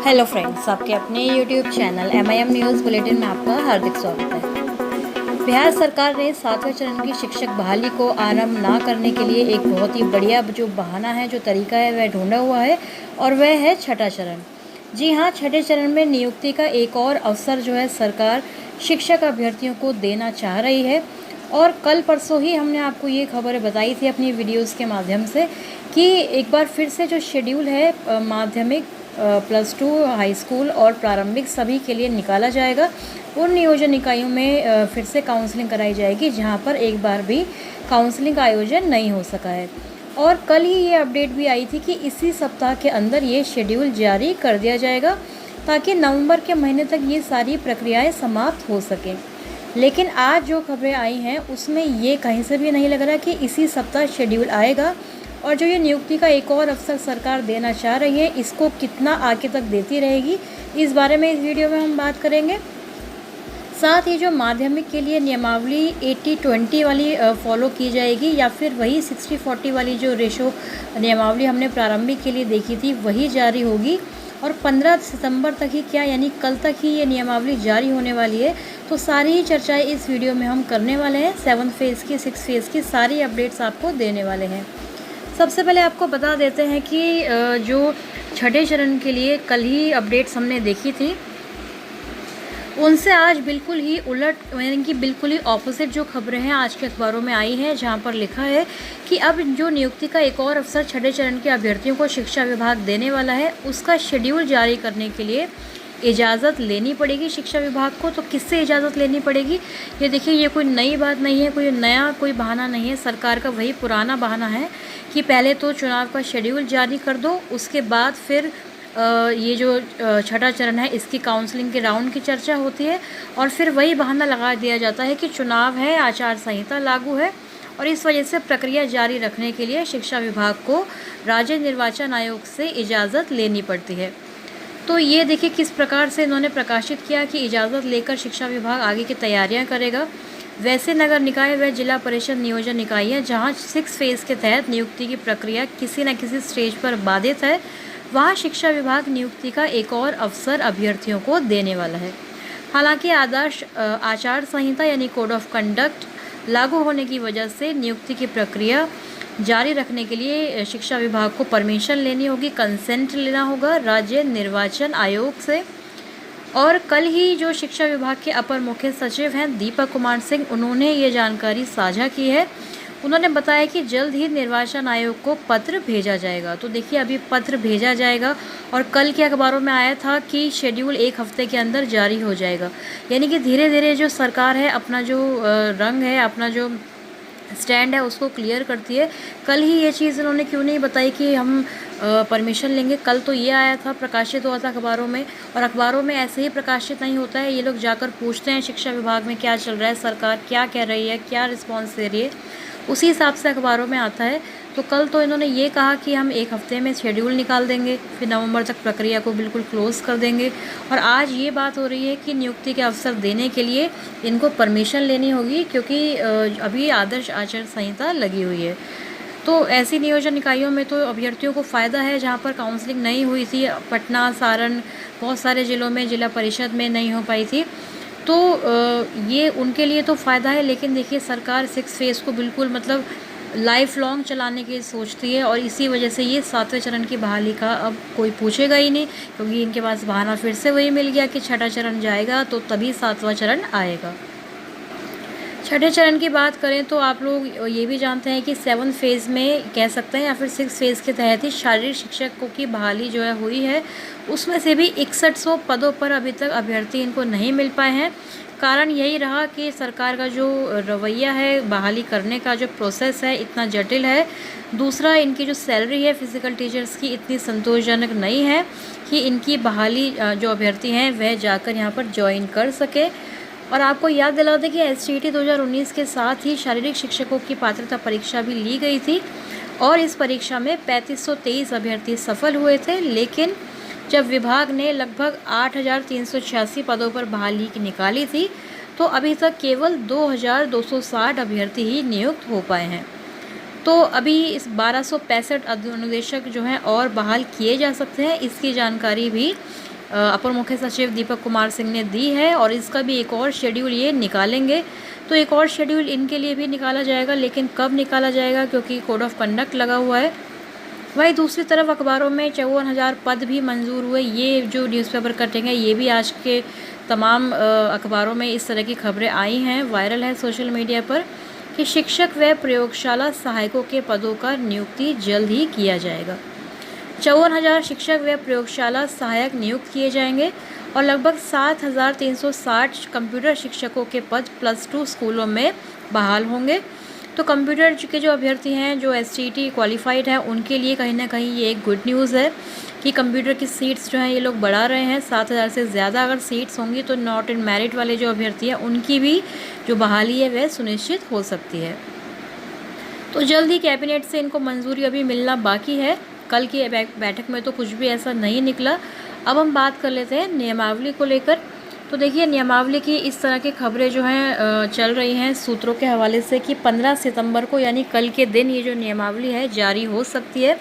Hello friends, आपके अपने YouTube channel MIM news bulletin में आपका हार्दिक स्वागत है। बिहार सरकार ने 7वें चरण की शिक्षक बहाली को आरंभ ना करने के लिए एक बहुत ही बढ़िया जो बहाना है, जो तरीका है, वह ढूंढा हुआ है और वह है छठा चरण। जी हाँ, छठे चरण में नियुक्ति का एक और अवसर जो है सरकार शिक्षक अभ्यर्थियों को देना चाह रही है। और कल परसों ही हमने आपको ये खबरें बताई थी अपनी वीडियोज़ के माध्यम से कि एक बार फिर से जो शेड्यूल है माध्यमिक, +2, हाई स्कूल और प्रारंभिक सभी के लिए निकाला जाएगा। उन नियोजन इकाइयों में फिर से काउंसलिंग कराई जाएगी जहां पर एक बार भी काउंसलिंग का आयोजन नहीं हो सका है। और कल ही ये अपडेट भी आई थी कि इसी सप्ताह के अंदर ये शेड्यूल जारी कर दिया जाएगा ताकि नवंबर के महीने तक ये सारी प्रक्रियाएं समाप्त हो सकें। लेकिन आज जो खबरें आई हैं उसमें ये कहीं से भी नहीं लग रहा कि इसी सप्ताह शेड्यूल आएगा। और जो ये नियुक्ति का एक और अवसर सरकार देना चाह रही है, इसको कितना आगे तक देती रहेगी, इस बारे में इस वीडियो में हम बात करेंगे। साथ ही जो माध्यमिक के लिए नियमावली 80-20 वाली फॉलो की जाएगी या फिर वही 60-40 वाली जो रेशो नियमावली हमने प्रारंभिक के लिए देखी थी वही जारी होगी। और 15 सितंबर तक ही क्या, यानी कल तक ही ये नियमावली जारी होने वाली है। तो सारी ही चर्चाएं इस वीडियो में हम करने वाले हैं। 7 फेज़ की, 6 फेज़ की सारी अपडेट्स आपको देने वाले हैं। सबसे पहले आपको बता देते हैं कि जो छठे चरण के लिए कल ही अपडेट्स हमने देखी थी, उनसे आज बिल्कुल ही उलट, यानी कि बिल्कुल ही ऑपोजिट जो खबरें हैं आज के अखबारों में आई हैं, जहां पर लिखा है कि अब जो नियुक्ति का एक और अवसर छठे चरण के अभ्यर्थियों को शिक्षा विभाग देने वाला है, उसका शेड्यूल जारी करने के लिए इजाज़त लेनी पड़ेगी शिक्षा विभाग को। तो किससे इजाज़त लेनी पड़ेगी? ये देखिए, ये कोई नई बात नहीं है, कोई नया कोई बहाना नहीं है। सरकार का वही पुराना बहाना है कि पहले तो चुनाव का शेड्यूल जारी कर दो, उसके बाद फिर ये जो छठा चरण है इसकी काउंसलिंग के राउंड की चर्चा होती है। और फिर वही बहाना लगा दिया जाता है कि चुनाव है, आचार संहिता लागू है और इस वजह से प्रक्रिया जारी रखने के लिए शिक्षा विभाग को राज्य निर्वाचन आयोग से इजाज़त लेनी पड़ती है। तो ये देखिए किस प्रकार से इन्होंने प्रकाशित किया कि इजाज़त लेकर शिक्षा विभाग आगे की तैयारियां करेगा। वैसे नगर निकाय व जिला परिषद नियोजन इकाइयाँ जहां 6 फेज़ के तहत नियुक्ति की प्रक्रिया किसी न किसी स्टेज पर बाधित है, वहां शिक्षा विभाग नियुक्ति का एक और अवसर अभ्यर्थियों को देने वाला है। हालांकि आदर्श आचार संहिता यानी कोड ऑफ कंडक्ट लागू होने की वजह से नियुक्ति की प्रक्रिया जारी रखने के लिए शिक्षा विभाग को परमिशन लेनी होगी, कंसेंट लेना होगा राज्य निर्वाचन आयोग से। और कल ही जो शिक्षा विभाग के अपर मुख्य सचिव हैं दीपक कुमार सिंह, उन्होंने ये जानकारी साझा की है। उन्होंने बताया कि जल्द ही निर्वाचन आयोग को पत्र भेजा जाएगा। तो देखिए, अभी पत्र भेजा जाएगा और कल के अखबारों में आया था कि शेड्यूल एक हफ्ते के अंदर जारी हो जाएगा। यानी कि धीरे धीरे जो सरकार है अपना जो रंग है, अपना जो स्टैंड है उसको क्लियर करती है। कल ही ये चीज़ इन्होंने क्यों नहीं बताई कि हम परमिशन लेंगे? कल तो ये आया था, प्रकाशित हुआ था अखबारों में, और अखबारों में ऐसे ही प्रकाशित नहीं होता है। ये लोग जाकर पूछते हैं शिक्षा विभाग में क्या चल रहा है, सरकार क्या कह रही है, क्या रिस्पॉन्स दे रही है, उसी हिसाब से अखबारों में आता है। तो कल तो इन्होंने ये कहा कि हम एक हफ्ते में शेड्यूल निकाल देंगे, फिर नवंबर तक प्रक्रिया को बिल्कुल क्लोज़ कर देंगे। और आज ये बात हो रही है कि नियुक्ति के अवसर देने के लिए इनको परमिशन लेनी होगी, क्योंकि अभी आदर्श आचार संहिता लगी हुई है। तो ऐसी नियोजन इकाइयों में तो अभ्यर्थियों को फ़ायदा है जहाँ पर काउंसलिंग नहीं हुई थी। पटना, सारण, बहुत सारे ज़िलों में जिला परिषद में नहीं हो पाई थी। तो ये उनके लिए तो फ़ायदा है। लेकिन देखिए, सरकार 6 फेज़ को बिल्कुल मतलब लाइफ लॉन्ग चलाने की सोचती है और इसी वजह से ये 7वें चरण की बहाली का अब कोई पूछेगा ही नहीं, क्योंकि इनके पास बहाना फिर से वही मिल गया कि छठा चरण जाएगा तो तभी 7वां चरण आएगा। छठे चरण की बात करें तो आप लोग ये भी जानते हैं कि 7 फेज़ में कह सकते हैं या फिर 6 फेज़ के तहत ही शारीरिक शिक्षकों की बहाली जो है हुई है। उसमें से भी 6100 पदों पर अभी तक अभ्यर्थी इनको नहीं मिल पाए हैं। कारण यही रहा कि सरकार का जो रवैया है, बहाली करने का जो प्रोसेस है, इतना जटिल है। दूसरा, इनकी जो सैलरी है फिज़िकल टीचर्स की इतनी संतोषजनक नहीं है कि इनकी बहाली जो अभ्यर्थी हैं वह जाकर यहाँ पर ज्वाइन कर सके। और आपको याद दिला दें कि STET 2019 के साथ ही शारीरिक शिक्षकों की पात्रता परीक्षा भी ली गई थी और इस परीक्षा में 3523 अभ्यर्थी सफल हुए थे। लेकिन जब विभाग ने लगभग 8386 पदों पर बहाली निकाली थी, तो अभी तक केवल 2260 अभ्यर्थी ही नियुक्त हो पाए हैं। तो अभी इस 1265 अनुदेशक जो हैं और बहाल किए जा सकते हैं, इसकी जानकारी भी अपर मुख्य सचिव दीपक कुमार सिंह ने दी है और इसका भी एक और शेड्यूल ये निकालेंगे। तो एक और शेड्यूल इनके लिए भी निकाला जाएगा, लेकिन कब निकाला जाएगा क्योंकि कोड ऑफ कंडक्ट लगा हुआ है। वहीं दूसरी तरफ अखबारों में 54,000 पद भी मंजूर हुए। ये जो न्यूज़पेपर कटिंग है ये भी आज के तमाम अखबारों में इस तरह की खबरें आई हैं, वायरल है सोशल मीडिया पर कि शिक्षक व प्रयोगशाला सहायकों के पदों का नियुक्ति जल्द ही किया जाएगा। 54,000 शिक्षक व प्रयोगशाला सहायक नियुक्त किए जाएंगे और लगभग 7,360 कंप्यूटर शिक्षकों के पद +2 स्कूलों में बहाल होंगे। तो कंप्यूटर के जो अभ्यर्थी हैं जो STET क्वालिफाइड हैं उनके लिए कहीं ना कहीं ये एक गुड न्यूज़ है कि कंप्यूटर की सीट्स जो हैं ये लोग बढ़ा रहे हैं। 7,000 से ज़्यादा अगर सीट्स होंगी तो नॉट इन मेरिट वाले जो अभ्यर्थी हैं उनकी भी जो बहाली है वह सुनिश्चित हो सकती है। तो जल्द ही कैबिनेट से इनको मंजूरी अभी मिलना बाकी है। कल की बैठक में तो कुछ भी ऐसा नहीं निकला। अब हम बात कर लेते हैं नियमावली को लेकर। तो देखिए नियमावली की इस तरह की खबरें जो हैं चल रही हैं सूत्रों के हवाले से कि 15 सितंबर को यानी कल के दिन ये जो नियमावली है जारी हो सकती है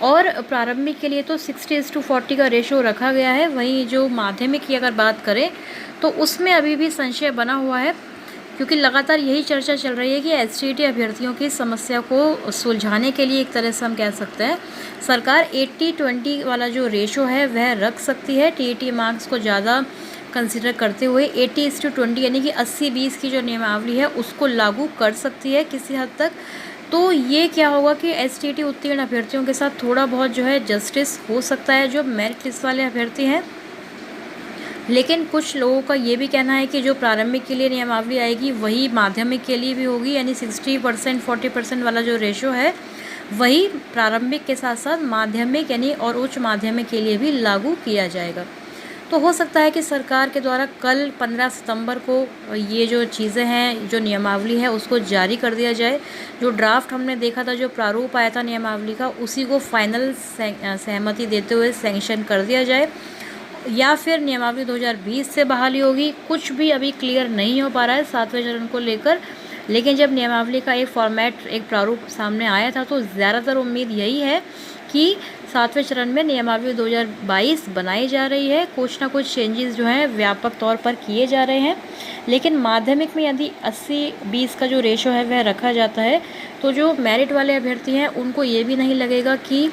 और प्रारंभिक के लिए तो 60:40 का रेशो रखा गया है। वहीं जो माध्यमिक की अगर बात करें तो उसमें अभी भी संशय बना हुआ है क्योंकि लगातार यही चर्चा चल रही है कि STET अभ्यर्थियों की समस्या को सुलझाने के लिए एक तरह से हम कह सकते हैं सरकार 80-20 वाला जो रेशो है वह रख सकती है। TET मार्क्स को ज़्यादा कंसिडर करते हुए 80:20 यानी कि 80-20 की जो नियमावली है उसको लागू कर सकती है किसी हद तक। तो ये क्या होगा कि STET उत्तीर्ण अभ्यर्थियों के साथ थोड़ा बहुत जो है जस्टिस हो सकता है जो मेरिट लिस्ट वाले अभ्यर्थी हैं। लेकिन कुछ लोगों का ये भी कहना है कि जो प्रारंभिक के लिए नियमावली आएगी वही माध्यमिक के लिए भी होगी, यानी 60% 40% वाला जो रेशो है वही प्रारंभिक के साथ साथ माध्यमिक यानी और उच्च माध्यमिक के लिए भी लागू किया जाएगा। तो हो सकता है कि सरकार के द्वारा कल 15 सितंबर को ये जो चीज़ें हैं जो नियमावली है उसको जारी कर दिया जाए। जो ड्राफ्ट हमने देखा था, जो प्रारूप आया था नियमावली का, उसी को फाइनल सहमति देते हुए सैंक्शन कर दिया जाए या फिर नियमावली 2020 से बहाली होगी। कुछ भी अभी क्लियर नहीं हो पा रहा है 7वें चरण को लेकर। लेकिन जब नियमावली का एक फॉर्मेट एक प्रारूप सामने आया था तो ज़्यादातर उम्मीद यही है कि 7वें चरण में नियमावली 2022 बनाई जा रही है। कुछ ना कुछ चेंजेस जो हैं व्यापक तौर पर किए जा रहे हैं। लेकिन माध्यमिक में यदि 80-20 का जो रेशो है वह रखा जाता है तो जो मेरिट वाले अभ्यर्थी हैं उनको ये भी नहीं लगेगा कि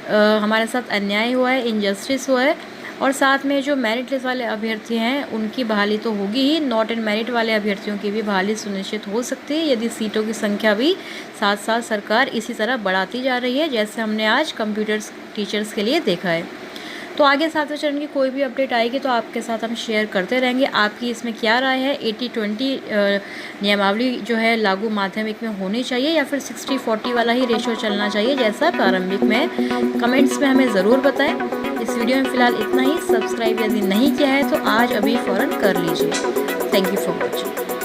हमारे साथ अन्याय हुआ है, इनजस्टिस हुआ है। और साथ में जो मेरिट लिस्ट वाले अभ्यर्थी हैं उनकी बहाली तो होगी ही, नॉट इन मेरिट वाले अभ्यर्थियों की भी बहाली सुनिश्चित हो सकती है यदि सीटों की संख्या भी साथ साथ सरकार इसी तरह बढ़ाती जा रही है जैसे हमने आज कंप्यूटर्स टीचर्स के लिए देखा है। तो आगे 7वें चरण की कोई भी अपडेट आएगी तो आपके साथ हम शेयर करते रहेंगे। आपकी इसमें क्या राय है? 80-20 नियमावली जो है लागू माध्यमिक में होनी चाहिए या फिर 60-40 वाला ही रेशो चलना चाहिए जैसा प्रारंभिक में? कमेंट्स में हमें ज़रूर बताएं। इस वीडियो में फ़िलहाल इतना ही। सब्सक्राइब यदि नहीं किया है तो आज अभी फ़ौरन कर लीजिए। Thank you for watching.